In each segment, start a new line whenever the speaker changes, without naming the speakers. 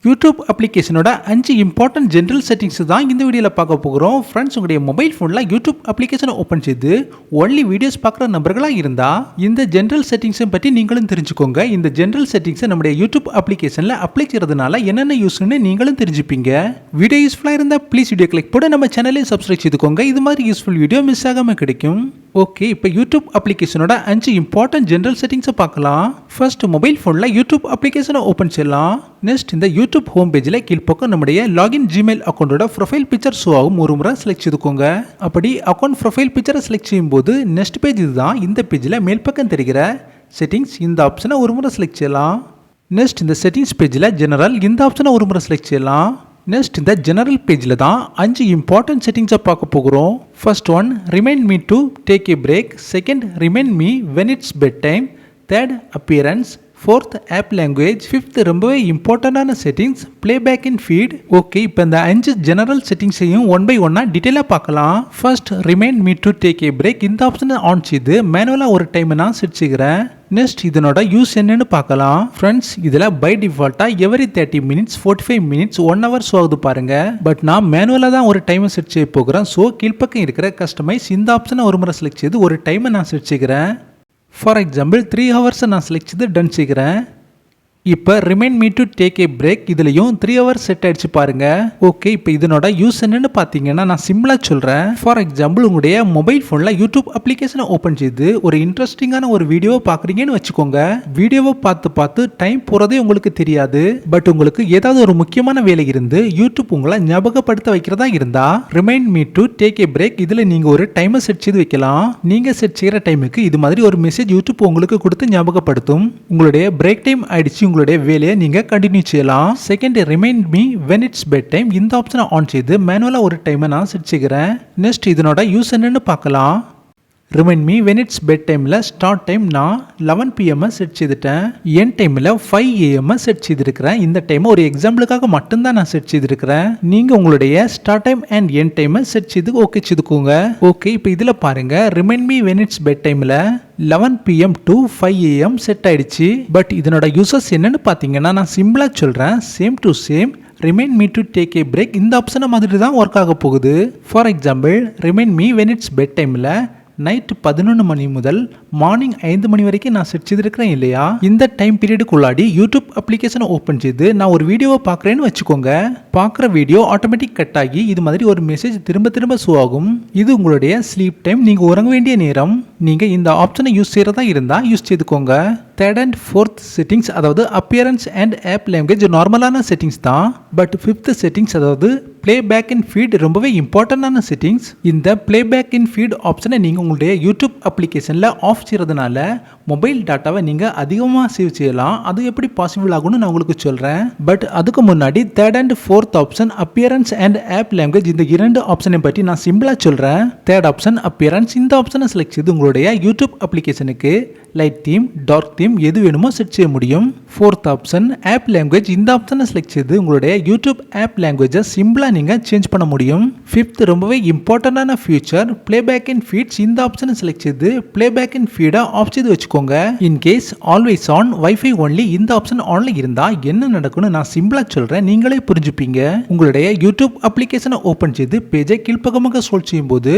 YouTube அப்ளிகேஷனோட 5 important general settings தான் இந்த வீடியோவில் பார்க்க போகிறோம். ஃப்ரெண்ட்ஸ், உங்களுடைய மொபைல் ஃபோனில் யூடியூப் அப்ளிகேஷனை ஓப்பன் செய்து ஒன்லி வீடியோஸ் பார்க்குற நபர்களாக இருந்தால் இந்த ஜென்ரல் செட்டிங்ஸை பற்றி நீங்களும் தெரிஞ்சுக்கோங்க. இந்த ஜென்ரல் செட்டிங்ஸை நம்முடைய யூடியூப் அப்ளிகேஷனில் அப்ளை செய்கிறதுனால என்னென்ன யூஸ்ன்னு நீங்களும் தெரிஞ்சுப்பீங்க. வீடியோ யூஸ்ஃபுல்லாக இருந்தால் ப்ளீஸ் வீடியோ கிளிக் போட நம்ம சேனலையும் சப்ஸ்கிரைப் செய்துக்கோங்க. இது மாதிரி யூஸ்ஃபுல் வீடியோ மிஸ் ஆகாமல் கிடைக்கும். ஓகே, இப்போ யூடியூப் அப்ளிகேஷனோட 5 இம்பார்ட்டன்ட் ஜென்ரல் செட்டிங்ஸை பார்க்கலாம். ஃபர்ஸ்ட், மொபைல் ஃபோனில் யூடியூப் அப்ளிகேஷனை ஓப்பன் செய்யலாம். நெக்ஸ்ட், இந்த யூடியூப் ஹோம் பேஜில் கீழ்ப்பக்கம் நம்முடைய லாகின் ஜிமெயில் அக்கௌண்டோட ப்ரொஃபைல் பிக்சர் ஷோ ஆகும். ஒரு முறை செலக்ட் செய்துக்கோங்க. அப்படி அக்கௌண்ட் ப்ரொஃபைல் பிக்சரை செலக்ட் செய்யும்போது நெக்ஸ்ட் பேஜ் இதுதான். இந்த பேஜில் மேல் பக்கம் தெரிகிற செட்டிங்ஸ் இந்த ஆப்ஷனை ஒரு முறை செலக்ட் செய்யலாம். நெக்ஸ்ட், இந்த செட்டிங்ஸ் பேஜில் ஜெனரல் இந்த ஆப்ஷனை ஒரு முறை செலக்ட் செய்யலாம். நெக்ஸ்ட், இந்த ஜெனரல் பேஜில் தான் 5 இம்பார்ட்டன்ட் செட்டிங்ஸை பார்க்க போகிறோம். First one, remind me to take a break. Second, remind me when it's bedtime. Third, appearance. Fourth, app language. Fifth, ரொம்பவே இம்பார்ட்டண்டான settings, playback in feed. Okay, இப்போ இந்த 5 ஜெனரல் செட்டிங்ஸையும் ஒன் பை ஒன்னாக டீட்டெயிலாக பார்க்கலாம். First, remind me to take a break. இந்த ஆப்ஷனை on செய்து மேனுவலாக ஒரு டைம் நான் செட் செய்கிறேன். நெக்ஸ்ட், இதனோட யூஸ் என்னன்னு பார்க்கலாம். ஃப்ரெண்ட்ஸ், இதில் பை டிஃபால்ட்டாக எவரி 30 மினிட்ஸ் 45 மினிட்ஸ் 1 hour ஆகுது பாருங்க. பட் நான் மேனுவலாக தான் ஒரு டைமை செட் செய்ய போகிறேன். ஸோ கீழ்ப்பக்கம் இருக்கிற கஸ்டமைஸ் இந்த ஆப்ஷனை ஒரு முறை செலக்ட் செய்து ஒரு டைமை நான் செட் செய்கிறேன். ஃபார் எக்ஸாம்பிள் 3 hours நான் செலக்ட் செய்து டன் செய்கிறேன். இப்போ remind me to take a break இதுலையும் 3 hours செட் ஆயிடுச்சு பாருங்க. ஓகே, இப்போ இதனோட யூஸ் என்னன்னு பார்த்தீங்கன்னா நான் சிம்பிளாக சொல்கிறேன். ஃபார் எக்ஸாம்பிள், உங்களுடைய மொபைல் ஃபோனில் யூடியூப் அப்ளிகேஷனை ஓப்பன் செய்து ஒரு இன்ட்ரெஸ்டிங்கான ஒரு வீடியோவை பார்க்குறீங்கன்னு வச்சுக்கோங்க. வீடியோவை பார்த்து டைம் போகிறதே உங்களுக்கு தெரியாது. பட் உங்களுக்கு ஏதாவது ஒரு முக்கியமான வேலை இருந்து யூடியூப் உங்களை ஞாபகப்படுத்த வைக்கிறதா இருந்தால் remind me to take a break இதில் நீங்கள் ஒரு டைமை செட் செய்து வைக்கலாம். நீங்கள் செட் செய்கிற டைமுக்கு இது மாதிரி ஒரு மெசேஜ் யூடியூப் உங்களுக்கு கொடுத்து ஞாபகப்படுத்தும். உங்களுடைய பிரேக் டைம் ஆயிடுச்சு, உங்களுடைய வேலையை நீங்க கண்டினியூ செய்யலாம். Second, remind me when it's bedtime. இந்த ஆப்ஷனை ஆன் செய்து மேனுவலா ஒரு டைமை நான் செட் செய்கிறேன். நெக்ஸ்ட், இதனோட யூஸ் என்னன்னு பார்க்கலாம். Remind me when it's bed டைமில் ஸ்டார்ட் டைம் நான் 11 PM செட் செய்துட்டேன். என் டைமில் 5 AM செட் செய்திருக்கிறேன். இந்த டைமை ஒரு எக்ஸாம்பிளுக்காக மட்டும்தான் நான் செட் செய்திருக்கிறேன். நீங்கள் உங்களுடைய ஸ்டார்ட் டைம் அண்ட் என் டைமை செட் செய்து ஓகே செய்துக்கோங்க. ஓகே, இப்போ இதில் பாருங்க, remind me when it's bed டைமில் 11 PM to 5 AM செட் ஆயிடுச்சு. பட் இதனோட யூசஸ் என்னன்னு பார்த்தீங்கன்னா நான் சிம்பிளாக சொல்கிறேன். Same to same remind me to take a break இந்த ஆப்ஷனை மாதிரி தான் ஒர்க் ஆக போகுது. For example, remind me when it's bed டைமில் நைட்டு 11 மணி முதல் மார்னிங் 5 மணி வரைக்கும் நான் செட் செய்திருக்கிறேன் இல்லையா. இந்த டைம் பீரியடுக்குள்ளாடி யூடியூப் அப்ளிகேஷனை ஓப்பன் செய்து நான் ஒரு வீடியோவை பார்க்குறேன்னு வச்சுக்கோங்க. பார்க்குற வீடியோ ஆட்டோமேட்டிக் கட் ஆகி இது மாதிரி ஒரு மெசேஜ் திரும்ப ஷோ ஆகும். இது உங்களுடைய ஸ்லீப் டைம், நீங்கள் உறங்க வேண்டிய நேரம். நீங்கள் இந்த ஆப்ஷனை யூஸ் செய்கிறதா இருந்தால் யூஸ் செய்துக்கோங்க. தேர்ட் அண்ட் ஃபோர்த் செட்டிங்ஸ், அதாவது அப்பியரன்ஸ் அண்ட் ஆப் லாங்குவேஜ் நார்மலான செட்டிங்ஸ் தான். பட் ஃபிஃப்த் செட்டிங்ஸ், அதாவது பிளேபேக் இன் ஃபீட் ரொம்பவே இம்பார்ட்டண்டான செட்டிங்ஸ். இந்த பிளேபேக் இன் ஃபீட் ஆப்ஷனை நீங்கள் உங்களுடைய யூடியூப் அப்ளிகேஷனில் ஆஃப் செய்கிறதுனால மொபைல் டாட்டாவை நீங்கள் அதிகமாக சேவ் செய்யலாம். அது எப்படி பாசிபிள் ஆகும்னு நான் உங்களுக்கு சொல்கிறேன். பட் அதுக்கு முன்னாடி third and fourth option appearance and app language இந்த 2 ஆப்ஷனை பற்றி நான் சிம்பிளாக சொல்கிறேன். தேர்ட் ஆப்ஷன் அப்பியரன்ஸ், இந்த ஆப்ஷனை செலக்ட் செய்து உங்களுடைய யூடியூப் அப்ளிகேஷனுக்கு லைட் தீம், டார்க் தீம் எது வேணுமோ செட் செய்ய முடியும். ஃபோர்த் ஆப்ஷன் ஆப் லாங்குவேஜ், இந்த ஆப்ஷனை செலக்ட் செய்து உங்களுடைய யூடியூப் ஆப் லாங்குவேஜை சிம்பிளாக நீங்கள் சேஞ்ச் பண்ண முடியும். ஃபிஃப்த், ரொம்பவே இம்பார்ட்டண்டான ஃபியூச்சர் பிளேபேக் இன் ஃபீட்ஸ், இந்த ஆப்ஷனை செலக்ட் செய்து பிளேபேக் இன் ஃபீடை ஆஃப் செய்து வச்சுக்கோங்க. In case always on wifi only இந்த ஆப்ஷன் ஆன்ல இருந்தால் என்ன நடக்கும்னு நான் சிம்பிளாக சொல்கிறேன், நீங்களே புரிஞ்சுப்பீங்க. உங்களுடைய யூடியூப் அப்ளிகேஷனை ஓப்பன் செய்து பேஜை கீழ்ப்பக்கமாக ஸ்க்ரோல் செய்யும்போது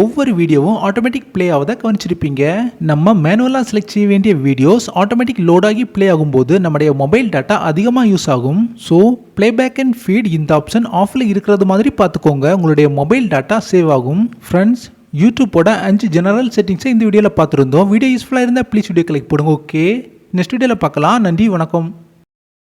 ஒவ்வொரு வீடியோவும் ஆட்டோமேட்டிக் பிளே ஆவதை கவனிச்சிருப்பீங்க. நம்ம மேனுவலாக செலக்ட் செய்ய வேண்டிய வீடியோஸ் ஆட்டோமேட்டிக் லோட் ஆகி பிளே ஆகும்போது நம்முடைய மொபைல் டாட்டா அதிகமாக யூஸ் ஆகும். ஸோ பிளேபேக் அண்ட் ஃபீட் இந்த ஆப்ஷன் ஆஃபில் இருக்கிறது மாதிரி பார்த்துக்கோங்க. உங்களுடைய மொபைல் டாட்டா சேவ் ஆகும். ஃப்ரெண்ட்ஸ், யூடியூப்போட 5 ஜெனரல் செட்டிங்ஸை இந்த வீடியோவில் பார்த்துருந்தோம். வீடியோ யூஸ்ஃபுல்லாக இருந்தால் ப்ளீஸ் வீடியோ கிளிக் போடுங்க. ஓகே, நெக்ஸ்ட் வீடியோவில் பார்க்கலாம். நன்றி, வணக்கம்.